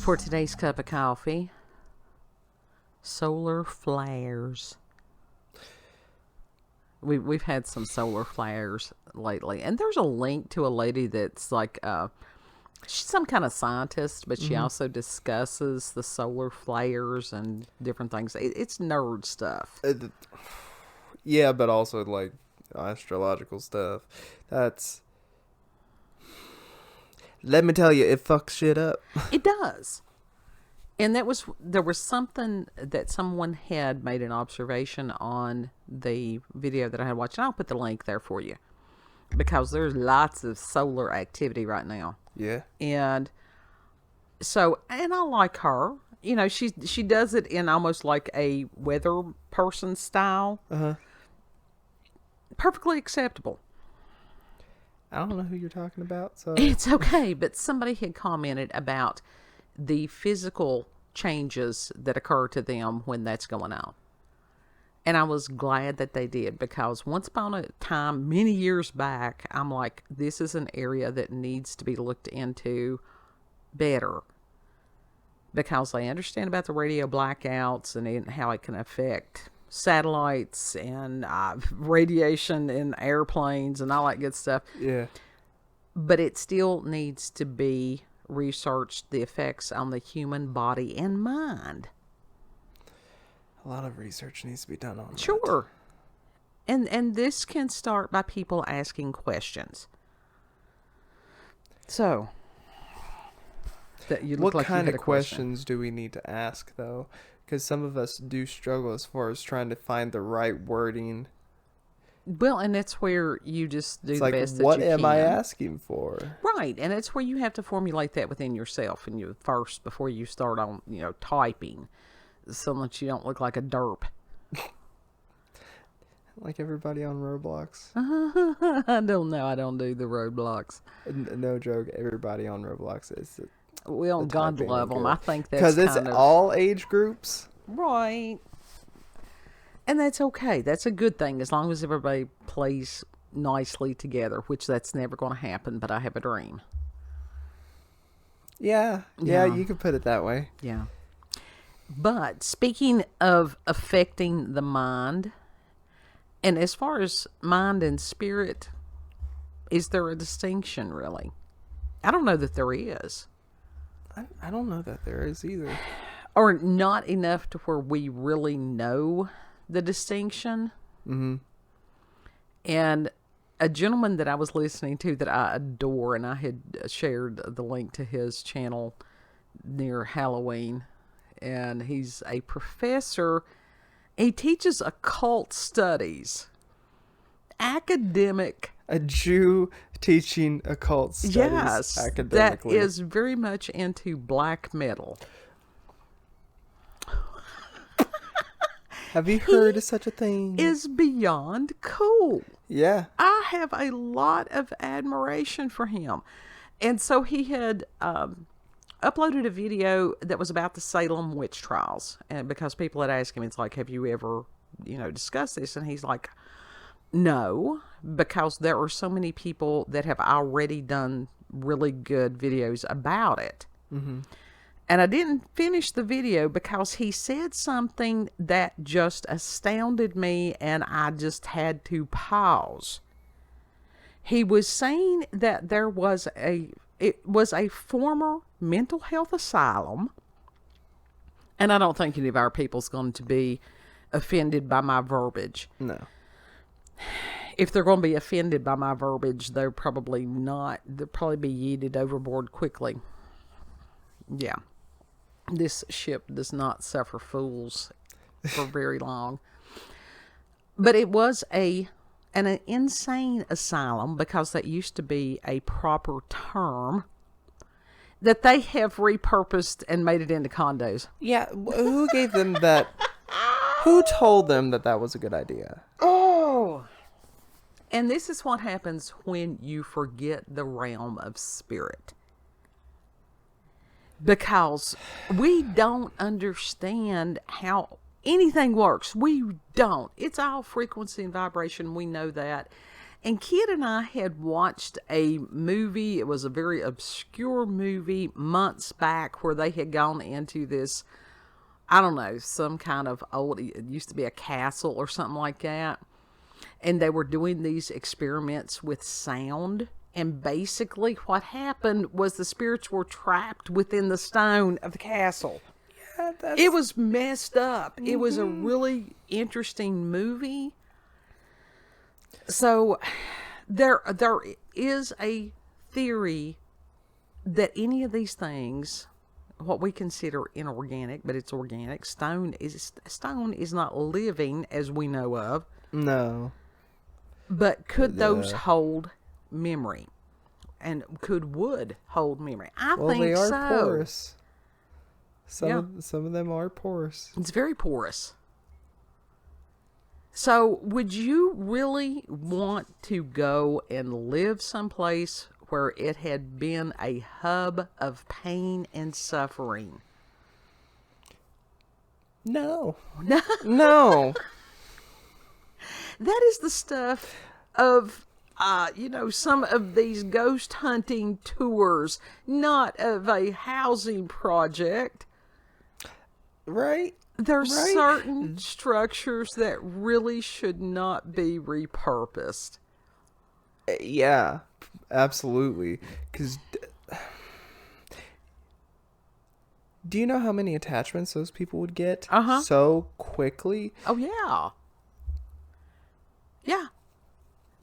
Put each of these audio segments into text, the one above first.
For today's cup of coffee, solar flares. We've had some solar flares lately, and there's a link to a lady that's like she's some kind of scientist, but she also discusses the solar flares and different things. It's nerd stuff. Yeah, but also like astrological stuff. Let me tell you, it fucks shit up. It does. And there was something that someone had made an observation on the video that I had watched. And I'll put the link there for you because there's lots of solar activity right now. Yeah. And so, and I like her. You know, she does it in almost like a weather person style. Perfectly acceptable. I don't know who you're talking about, so It's okay, but somebody had commented about the physical changes that occur to them when that's going on. And I was glad that they did, because once upon a time, many years back, I'm like, this is an area that needs to be looked into better, because I understand about the radio blackouts and how it can affect satellites and radiation in airplanes and all that good stuff. yeah. But it still needs to be researched, the effects on the human body and mind. A lot of research needs to be done on that. Sure. And this can start by people asking questions. So, that you look What like kind you had of a question. questions do we need to ask, though? Because some of us do struggle as far as trying to find the right wording. Well, and that's where you just do It's the like, best that what you am can. I asking for? Right, and it's where you have to formulate that within yourself and you first before you start on, typing, so that you don't look like a derp. Like everybody on Roblox. I don't know. I don't do the roadblocks. No joke, everybody on Roblox is. Well, God typing love and them. good. I think that's Because it's kind of all age groups. right, and that's okay. That's a good thing as long as everybody plays nicely together, which that's never going to happen. But I have a dream. Yeah, Yeah. you could put it that way. Yeah. But speaking of affecting the mind, and as far as mind and spirit, is there a distinction really? I don't know that there is. I don't know that there is either. Or not enough to where we really know the distinction. Mm-hmm. And a gentleman that I was listening to that I adore, and I had shared the link to his channel near Halloween, and he's a professor. He teaches occult studies, academic. A Jew teaching occult studies Yes, academically. that is very much into black metal. Have you heard of such a thing? Is beyond cool. Yeah. I have a lot of admiration for him. And so he had uploaded a video that was about the Salem witch trials. And because people had asked him, it's like, have you ever, discussed this? And he's like, no, because there are so many people that have already done really good videos about it. Mm-hmm. And I didn't finish the video because he said something that just astounded me, and I just had to pause. He was saying that it was a former mental health asylum, and I don't think any of our people's going to be offended by my verbiage. No. If they're going to be offended by my verbiage, they're probably not. They'll probably be yeeted overboard quickly. Yeah. This ship does not suffer fools for very long. But it was an insane asylum, because that used to be a proper term that they have repurposed and made it into condos. Yeah, who gave them that? Who told them that was a good idea? Oh! And this is what happens when you forget the realm of spirit. Because we don't understand how anything works. We don't. It's all frequency and vibration. We know that. And Kid and I had watched a movie. It was a very obscure movie months back where they had gone into this, I don't know, some kind of old, it used to be a castle or something like that. And they were doing these experiments with sound. And basically what happened was the spirits were trapped within the stone of the castle. Yeah, It was messed up. It was a really interesting movie. So there is a theory that any of these things, what we consider inorganic, but it's organic, stone is not living as we know of. No. But could those hold memory? And could wood hold memory? I think they are so. porous. Some of them are porous. It's very porous. So would you really want to go and live someplace where it had been a hub of pain and suffering? No. No. That is the stuff of, some of these ghost hunting tours, not of a housing project. Right? There's certain structures that really should not be repurposed. Yeah, absolutely. Because do you know how many attachments those people would get so quickly? Oh, yeah. Yeah.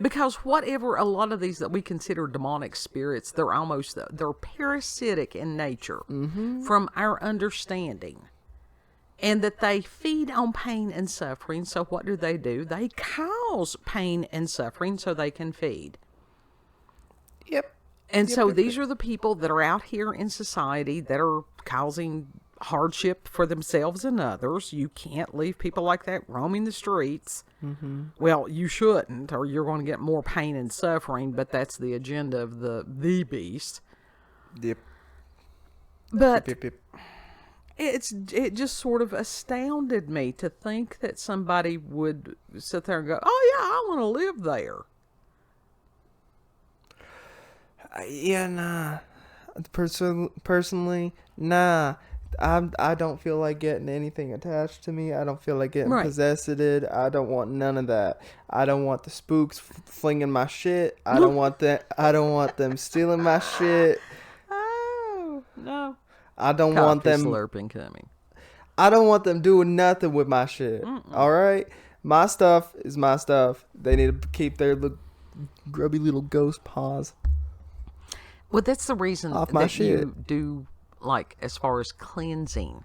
Because whatever a lot of these that we consider demonic spirits, they're parasitic in nature from our understanding. And that they feed on pain and suffering. So what do? They cause pain and suffering so they can feed. Yep. And so these are the people that are out here in society that are causing hardship for themselves and others. You can't leave people like that roaming the streets. Well, you shouldn't, or you're going to get more pain and suffering, but that's the agenda of the beast. Yep. But Yep. it just sort of astounded me to think that somebody would sit there and go, oh yeah, I want to live there. Yeah, nah. Personally, nah. I don't feel like getting anything attached to me. I don't feel like getting possessed. I don't want none of that. I don't want the spooks flinging my shit. I don't want that. I don't want them stealing my shit. Oh no. I don't want them slurping coming. I don't want them doing nothing with my shit. All right, my stuff is my stuff. They need to keep their grubby little ghost paws. Well, that's the reason off my shit. You do, like, as far as cleansing.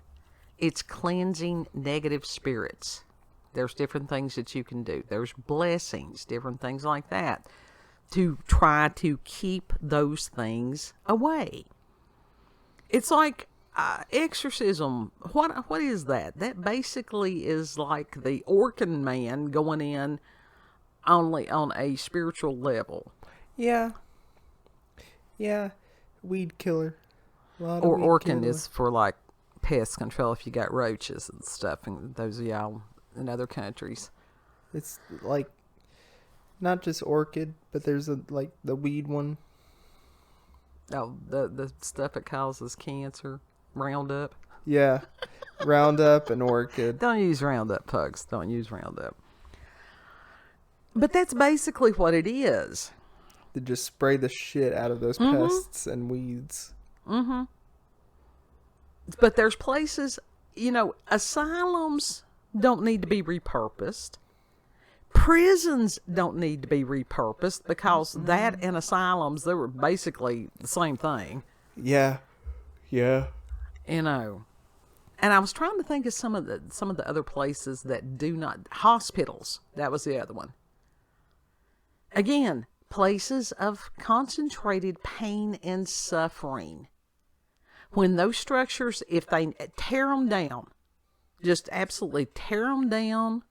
It's cleansing negative spirits. There's different things that you can do. There's blessings, different things like that, to try to keep those things away. It's like exorcism. What is that? That basically is like the Orkin man going in only on a spiritual level. Yeah. Weed killer. Or Orkin is for like pest control if you got roaches and stuff, and those of y'all in other countries. It's like not just orchid, but there's the weed one. Oh, the stuff that causes cancer, Roundup. Yeah, Roundup and orchid. Don't use Roundup, pugs. Don't use Roundup. But that's basically what it is. They just spray the shit out of those pests and weeds. But there's places, asylums don't need to be repurposed. Prisons don't need to be repurposed because that and asylums, they were basically the same thing. Yeah. And I was trying to think of some of the other places that do not, hospitals. That was the other one. Again, places of concentrated pain and suffering. When those structures, if they tear them down, just absolutely tear them down,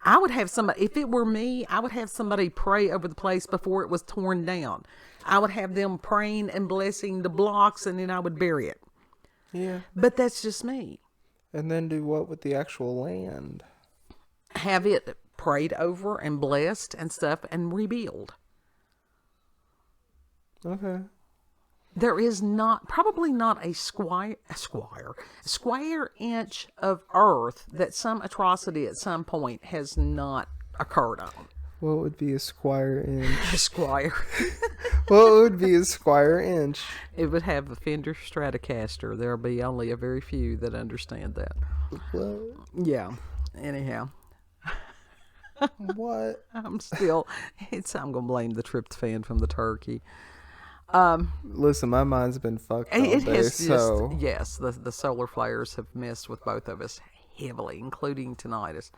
I would have somebody, if it were me, I would have somebody pray over the place before it was torn down. I would have them praying and blessing the blocks, and then I would bury it. Yeah. But that's just me. And then do what with the actual land? Have it prayed over and blessed and stuff and rebuild. Okay. There is probably not a square inch of earth that some atrocity at some point has not occurred on. What would be a square inch? A squire. What would be a square inch? It would have a Fender Stratocaster. There'll be only a very few that understand that. What? Yeah. Anyhow. What? I'm going to blame the tryptophan from the turkey. Listen, my mind's been fucked all It day, has so... yes, the solar flares have messed with both of us heavily, including tinnitus.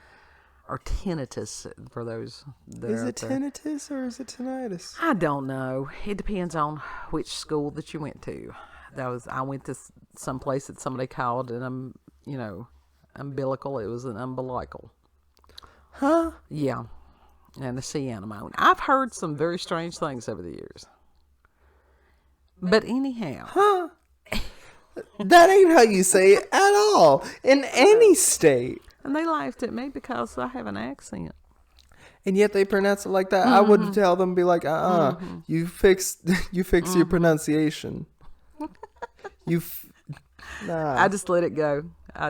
Or tinnitus, for those that Is are it out there. tinnitus or is it tinnitus? I don't know. It depends on which school that you went to. I went to some place that somebody called an umbilical. It was an umbilical. Huh? Yeah. And a sea anemone. I've heard some very strange things over the years. But anyhow. Huh? That ain't how you say it at all. In any state. And they laughed at me because I have an accent. And yet they pronounce it like that. I would tell them, be like, you fix your pronunciation. Nah. I just let it go. I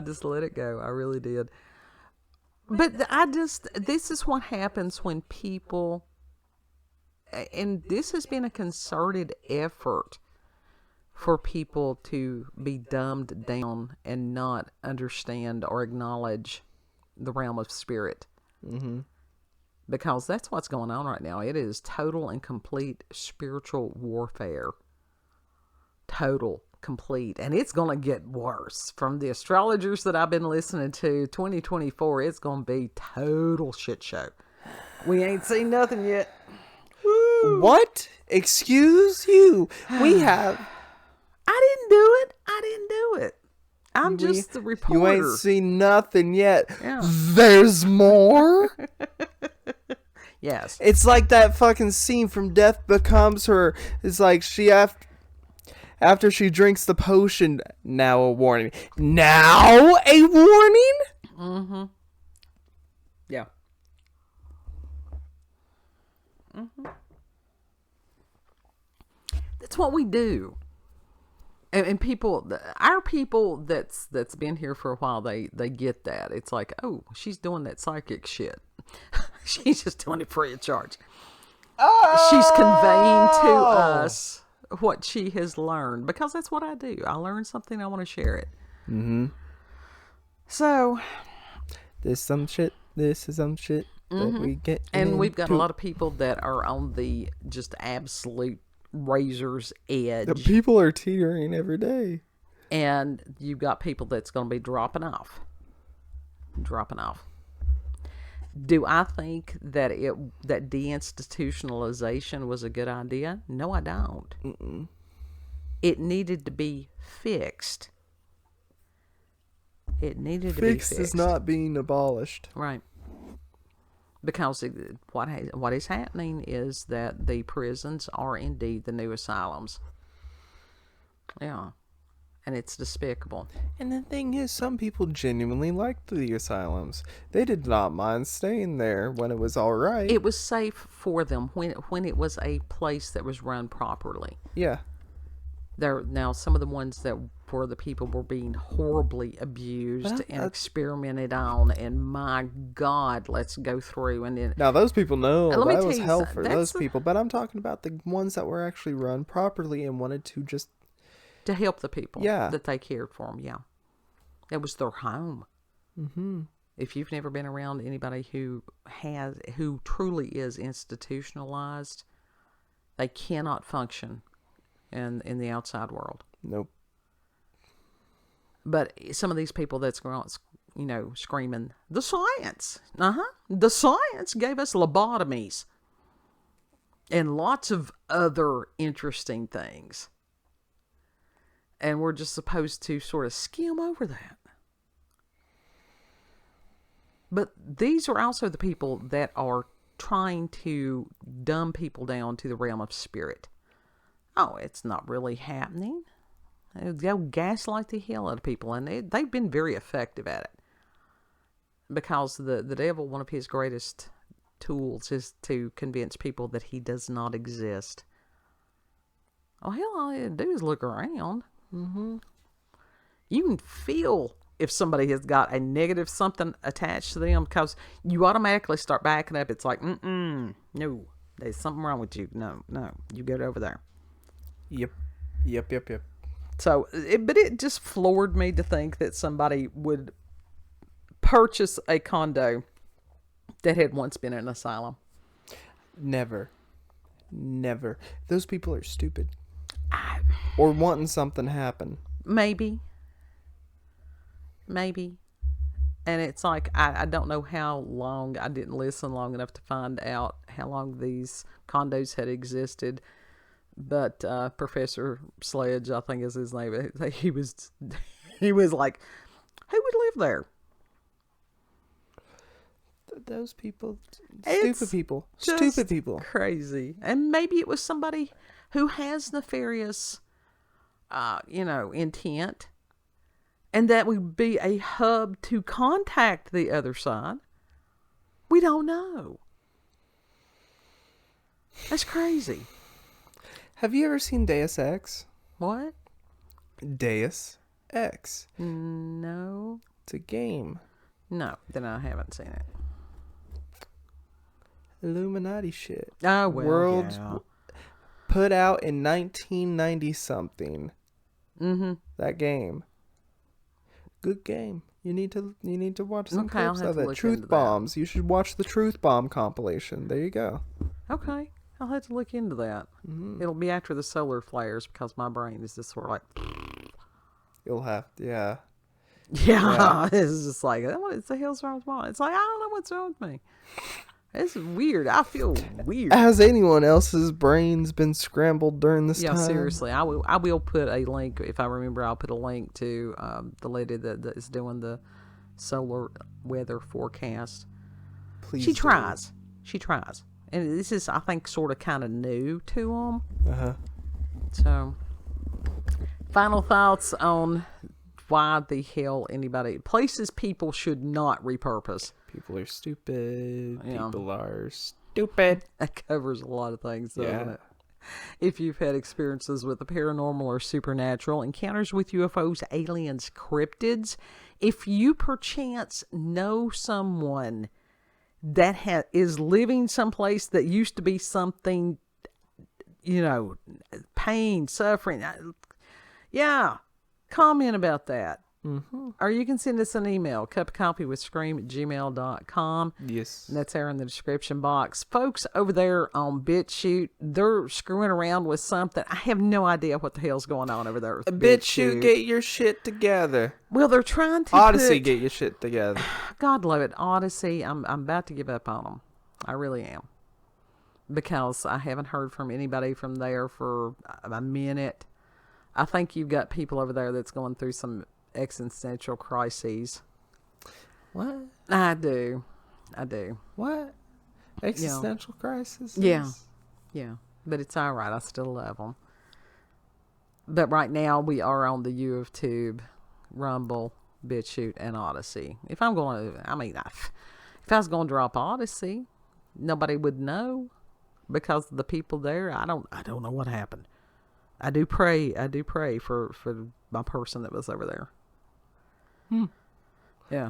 really did. But this is what happens when people, and this has been a concerted effort for people to be dumbed down and not understand or acknowledge the realm of spirit. Mm-hmm. Because that's what's going on right now. It is total and complete spiritual warfare. Total, complete. And it's going to get worse. From the astrologers that I've been listening to, 2024, it's going to be total shit show. We ain't seen nothing yet. Woo. What? Excuse you. We have... I didn't do it. I'm just the reporter. You ain't seen nothing yet. Yeah. There's more? Yes. It's like that fucking scene from Death Becomes Her. It's like after she drinks the potion, now a warning. Now a warning? Mm-hmm. Yeah. Mm-hmm. That's what we do. And people, our people that's been here for a while, they get that. It's like, oh, she's doing that psychic shit. She's just doing it free of charge. Oh! She's conveying to us what she has learned. Because that's what I do. I learn something, I want to share it. Mm-hmm. So. This is some shit that we get And we've got a lot of people that are on the just absolute razor's edge. The people are teetering every day. And you've got people that's going to be dropping off. Do I think that deinstitutionalization was a good idea? No, I don't. Mm-mm. It needed to be fixed. Fixed is not being abolished. Right. Because what is happening is that the prisons are indeed the new asylums. Yeah. And it's despicable. And the thing is, some people genuinely liked the asylums. They did not mind staying there when it was all right. It was safe for them when it was a place that was run properly. Yeah. Now, some of the ones that where the people were being horribly abused and experimented on, and my God, let's go through and then. Now those people know that was hell something. for those people, but I'm talking about the ones that were actually run properly and wanted to just to help the people. Yeah. That they cared for them. Yeah, it was their home. Mm-hmm. If you've never been around anybody who truly is institutionalized, they cannot function in the outside world. Nope. But some of these people that's going, screaming, the science. The science gave us lobotomies. And lots of other interesting things. And we're just supposed to sort of skim over that. But these are also the people that are trying to dumb people down to the realm of spirit. Oh, it's not really happening. They'll gaslight the hell out of people, and they've been very effective at it. because the devil, one of his greatest tools is to convince people that he does not exist. Oh, hell, all you do is look around. Mm-hmm. You can feel if somebody has got a negative something attached to them, because you automatically start backing up. It's like, no, there's something wrong with you. No, you get over there. Yep. So, but it just floored me to think that somebody would purchase a condo that had once been an asylum. Never. Those people are stupid. Or wanting something to happen. Maybe. And it's like, I don't know how long, I didn't listen long enough to find out how long these condos had existed. But Professor Sledge, I think is his name, he was like, who would live there? Those people, It's stupid people. Crazy. And maybe it was somebody who has nefarious, intent. And that would be a hub to contact the other side. We don't know. That's crazy. Have you ever seen Deus Ex? What? Deus Ex. No. It's a game. No, then I haven't seen it. Illuminati shit. Oh, well, World yeah. Put out in 1990 something. Mm-hmm. That game. Good game. You need to watch some Okay, I'll clips have of to it. look Truth into that. Bombs. You should watch the Truth Bomb compilation. There you go. Okay. I'll have to look into that. Mm-hmm. It'll be after the solar flares because my brain is just sort of like... You'll have to, yeah. Yeah. It's just like, what the hell's wrong with mine? It's like, I don't know what's wrong with me. It's weird. I feel weird. Has anyone else's brains been scrambled during this time? Yeah, seriously. I will put a link, if I remember, I'll put a link to the lady that is doing the solar weather forecast. Please She do. tries. And this is, I think, sort of kind of new to them. Uh-huh. So, final thoughts on why the hell places people should not repurpose. People are stupid. Yeah. People are stupid. That covers a lot of things, doesn't Yeah. it? If you've had experiences with the paranormal or supernatural, encounters with UFOs, aliens, cryptids, if you perchance know someone that is living someplace that used to be something, pain, suffering, comment about that. Mm-hmm. Or you can send us an email, cupofcoffeewithscream@gmail.com. Yes. And that's there in the description box. Folks over there on BitChute, they're screwing around with something. I have no idea what the hell's going on over there with BitChute, get your shit together. Well, they're trying to Odyssey, get your shit together. God love it. Odyssey, I'm about to give up on them. I really am. Because I haven't heard from anybody from there for a minute. I think you've got people over there that's going through some existential crises. What? I do. What? Existential crisis? Yeah. But it's all right. I still love them. But right now we are on the U of Tube, Rumble, BitChute, and Odyssey. If I was going to drop Odyssey, nobody would know because the people there. I don't know what happened. I do pray for my person that was over there. Yeah.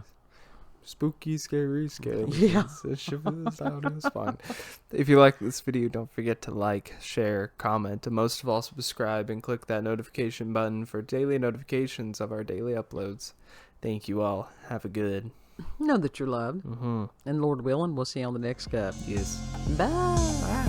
Spooky, scary. Yeah. It's fine. If you like this video, don't forget to like, share, comment, and most of all, subscribe and click that notification button for daily notifications of our daily uploads. Thank you all. Have a good. Know that you're loved. Mm-hmm. And Lord willing, we'll see you on the next cup. Yes. Bye. Bye.